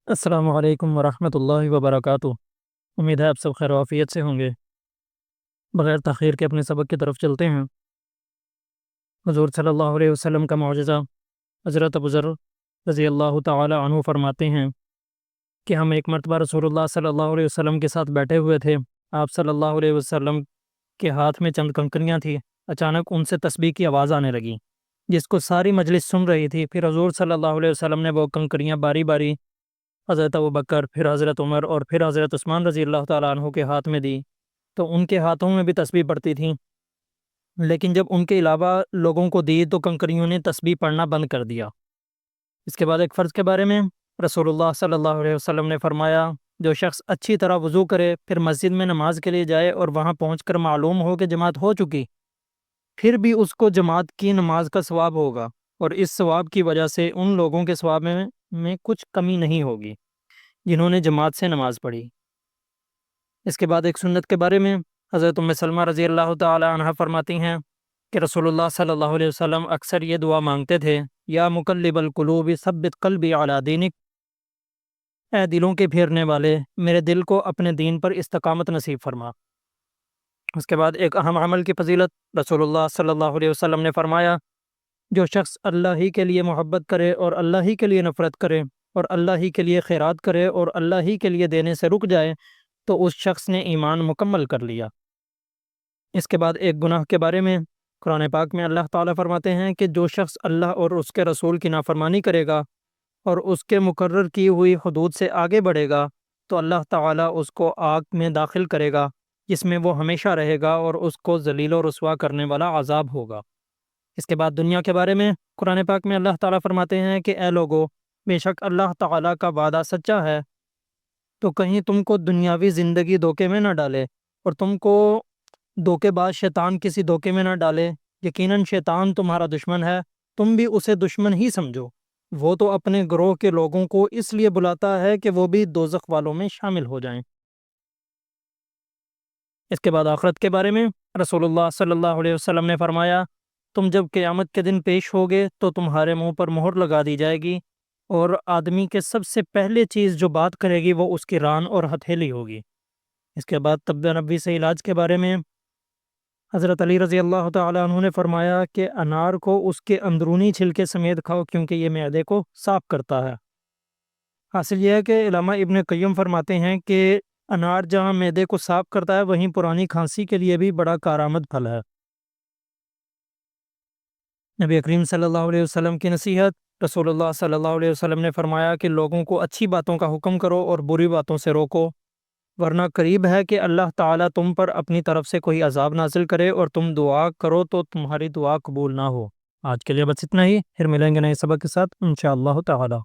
السلام علیکم ورحمۃ اللہ وبرکاتہ۔ امید ہے آپ سب خیر و عافیت سے ہوں گے۔ بغیر تاخیر کے اپنے سبق کی طرف چلتے ہیں۔ حضور صلی اللہ علیہ وسلم کا معجزہ۔ حضرت ابو ذر رضی اللہ تعالی عنہ فرماتے ہیں کہ ہم ایک مرتبہ رسول اللہ صلی اللہ علیہ وسلم کے ساتھ بیٹھے ہوئے تھے۔ آپ صلی اللہ علیہ وسلم کے ہاتھ میں چند کنکریاں تھیں۔ اچانک ان سے تسبیح کی آواز آنے لگی، جس کو ساری مجلس سن رہی تھی۔ پھر حضور صلی اللہ علیہ وسلم نے وہ کنکریاں باری باری حضرت ابوبکر، پھر حضرت عمر اور پھر حضرت عثمان رضی اللہ تعالیٰ عنہ کے ہاتھ میں دی، تو ان کے ہاتھوں میں بھی تسبیح پڑتی تھیں، لیکن جب ان کے علاوہ لوگوں کو دی تو کنکریوں نے تسبیح پڑھنا بند کر دیا۔ اس کے بعد ایک فرض کے بارے میں رسول اللہ صلی اللہ علیہ وسلم نے فرمایا، جو شخص اچھی طرح وضو کرے، پھر مسجد میں نماز کے لیے جائے اور وہاں پہنچ کر معلوم ہو کہ جماعت ہو چکی، پھر بھی اس کو جماعت کی نماز کا ثواب ہوگا، اور اس ثواب کی وجہ سے ان لوگوں کے ثواب میں کچھ کمی نہیں ہوگی جنہوں نے جماعت سے نماز پڑھی۔ اس کے بعد ایک سنت کے بارے میں حضرت ام سلمہ رضی اللہ تعالی عنہ فرماتی ہیں کہ رسول اللہ صلی اللہ علیہ وسلم اکثر یہ دعا مانگتے تھے، یا مقلب القلوب ثبت قلبی علی دینک، اے دلوں کے پھیرنے والے، میرے دل کو اپنے دین پر استقامت نصیب فرما۔ اس کے بعد ایک اہم عمل کی فضیلت، رسول اللہ صلی اللہ علیہ وسلم نے فرمایا، جو شخص اللہ ہی کے لیے محبت کرے اور اللہ ہی کے لیے نفرت کرے اور اللہ ہی کے لیے خیرات کرے اور اللہ ہی کے لیے دینے سے رک جائے تو اس شخص نے ایمان مکمل کر لیا۔ اس کے بعد ایک گناہ کے بارے میں قرآن پاک میں اللہ تعالیٰ فرماتے ہیں کہ جو شخص اللہ اور اس کے رسول کی نافرمانی کرے گا اور اس کے مقرر کی ہوئی حدود سے آگے بڑھے گا تو اللہ تعالیٰ اس کو آگ میں داخل کرے گا، جس میں وہ ہمیشہ رہے گا، اور اس کو ذلیل و رسوا کرنے والا عذاب ہوگا۔ اس کے بعد دنیا کے بارے میں قرآن پاک میں اللہ تعالیٰ فرماتے ہیں کہ اے لوگو، بے شک اللہ تعالیٰ کا وعدہ سچا ہے، تو کہیں تم کو دنیاوی زندگی دھوکے میں نہ ڈالے، اور تم کو دھوکے باز شیطان کسی دھوکے میں نہ ڈالے۔ یقیناً شیطان تمہارا دشمن ہے، تم بھی اسے دشمن ہی سمجھو۔ وہ تو اپنے گروہ کے لوگوں کو اس لیے بلاتا ہے کہ وہ بھی دوزخ والوں میں شامل ہو جائیں۔ اس کے بعد آخرت کے بارے میں رسول اللہ صلی اللہ علیہ وسلم نے فرمایا، تم جب قیامت کے دن پیش ہوگے تو تمہارے منہ پر مہر لگا دی جائے گی، اور آدمی کے سب سے پہلے چیز جو بات کرے گی وہ اس کی ران اور ہتھیلی ہوگی۔ اس کے بعد طب نبوی سے علاج کے بارے میں حضرت علی رضی اللہ تعالیٰ عنہ نے فرمایا کہ انار کو اس کے اندرونی چھلکے سمیت کھاؤ، کیونکہ یہ معدے کو صاف کرتا ہے۔ حاصل یہ ہے کہ علامہ ابن قیم فرماتے ہیں کہ انار جہاں معدے کو صاف کرتا ہے، وہیں پرانی کھانسی کے لیے بھی بڑا کارآمد پھل ہے۔ نبی کریم صلی اللہ علیہ وسلم کی نصیحت، رسول اللہ صلی اللہ علیہ وسلم نے فرمایا کہ لوگوں کو اچھی باتوں کا حکم کرو اور بری باتوں سے روکو، ورنہ قریب ہے کہ اللہ تعالیٰ تم پر اپنی طرف سے کوئی عذاب نازل کرے اور تم دعا کرو تو تمہاری دعا قبول نہ ہو۔ آج کے لیے بس اتنا ہی، پھر ملیں گے نئے سبق کے ساتھ انشاءاللہ تعالی۔